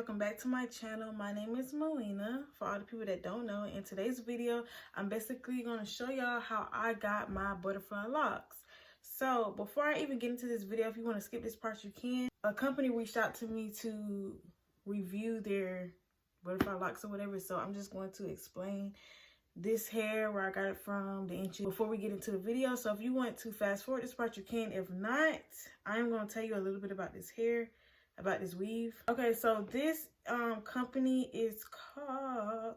welcome back to my channel. My name is Malena, for all the people that don't know. In today's video, I'm basically going to show y'all how I got my butterfly locks. So before I even get into this video, if you want to skip this part, you can. A company reached out to me to review their butterfly locks or whatever, so I'm just going to explain this hair, where I got it from, the inch, before we get into the video. So if you want to fast forward this part, you can. If not, I'm going to tell you a little bit about this hair, about this weave. Okay, so this company is called,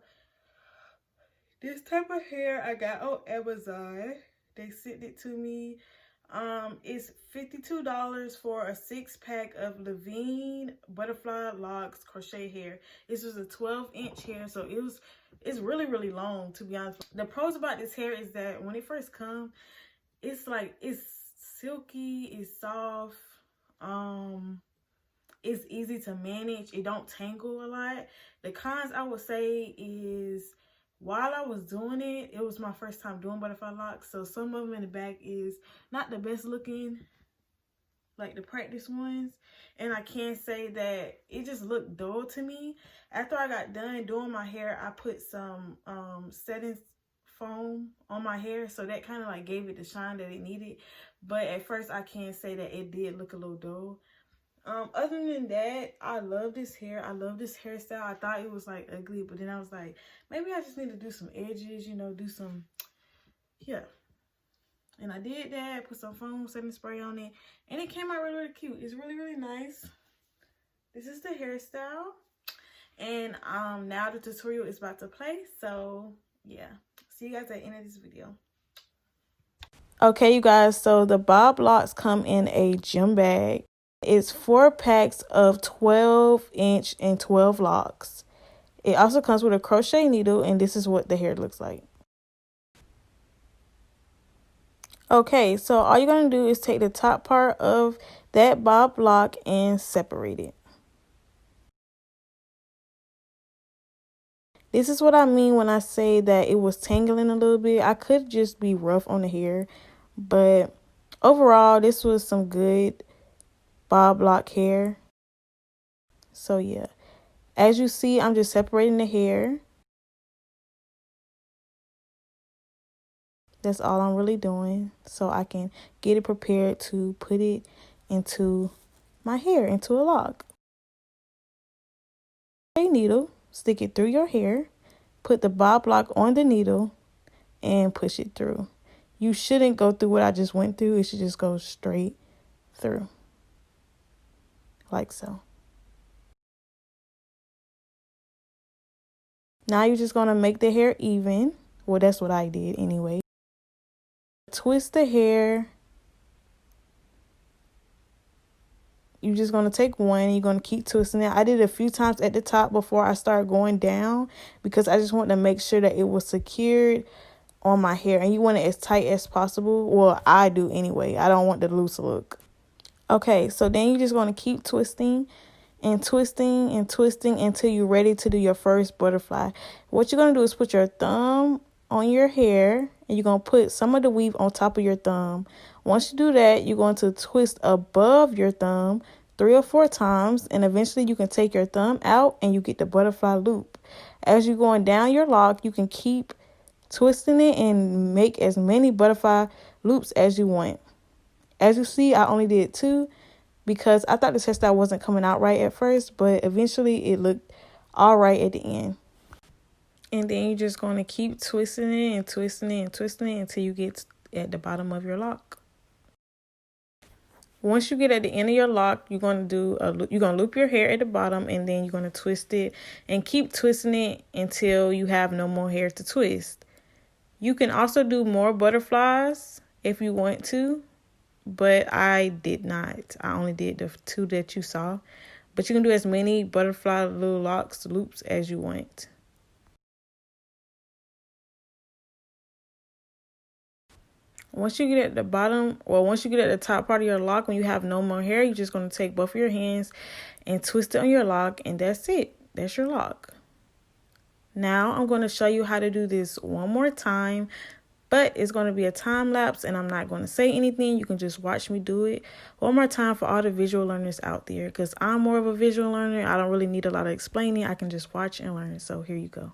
this type of hair I got on Amazon. They sent it to me. It's $52 for a 6-pack of Leeven butterfly locks crochet hair. This was a 12-inch hair, so it's really long, to be honest. The pros about this hair is that when it first comes, it's like, it's silky, it's soft, it's easy to manage, it don't tangle a lot. The cons I would say is, while I was doing it, it was my first time doing butterfly locks, so some of them in the back is not the best looking, like the practice ones. And I can say that it just looked dull to me. After I got done doing my hair, I put some setting foam on my hair, so that kind of like gave it the shine that it needed. But at first I can say that it did look a little dull. Other than that, I love this hair. I love this hairstyle. I thought it was like ugly, but then I was like, maybe I just need to do some edges, you know, do some, yeah. And I did that, put some foam setting spray on it, and it came out really cute. It's really nice. This is the hairstyle. And now the tutorial is about to play, so yeah. See you guys at the end of this video. Okay, you guys, so the bob locks come in a gym bag. It's 4 packs of 12-inch and 12 locks. It also comes with a crochet needle, and this is what the hair looks like. Okay, so all you're going to do is take the top part of that bob lock and separate it. This is what I mean when I say that it was tangling a little bit. I could just be rough on the hair, but overall, this was some good bob lock hair. So yeah, as you see, I'm just separating the hair. That's all I'm really doing, so I can get it prepared to put it into my hair, into a lock. A needle, stick it through your hair, put the bob lock on the needle, and push it through. You shouldn't go through what I just went through. It should just go straight through, like so. Now you're just going to make the hair even. Well, that's what I did anyway. Twist the hair. You're just going to take one and you're going to keep twisting it. I did it a few times at the top before I started going down, because I just wanted to make sure that it was secured on my hair. And you want it as tight as possible. Well, I do anyway. I don't want the loose look. Okay, so then you're just going to keep twisting and twisting and twisting until you're ready to do your first butterfly. What you're going to do is put your thumb on your hair, and you're going to put some of the weave on top of your thumb. Once you do that, you're going to twist above your thumb 3 or 4 times, and eventually you can take your thumb out and you get the butterfly loop. As you're going down your lock, you can keep twisting it and make as many butterfly loops as you want. As you see, I only did 2 because I thought this hairstyle wasn't coming out right at first, but eventually it looked all right at the end. And then you're just going to keep twisting it and twisting it and twisting it until you get at the bottom of your lock. Once you get at the end of your lock, you're going to loop your hair at the bottom, and then you're going to twist it and keep twisting it until you have no more hair to twist. You can also do more butterflies if you want to, but I did not. I only did the 2 that you saw. But you can do as many butterfly little loops as you want. Once you get at the bottom, or once you get at the top part of your lock, when you have no more hair, you're just going to take both of your hands and twist it on your lock, and that's it. That's your lock. Now I'm going to show you how to do this one more time But it's going to be a time lapse and I'm not going to say anything. You can just watch me do it one more time for all the visual learners out there, because I'm more of a visual learner. I don't really need a lot of explaining. I can just watch and learn. So here you go.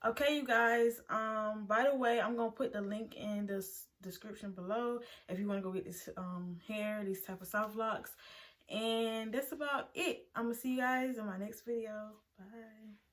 Okay, you guys, by the way, I'm gonna put the link in the description below if you want to go get this hair, these type of soft locks. And that's about it. I'm gonna see you guys in my next video. Bye.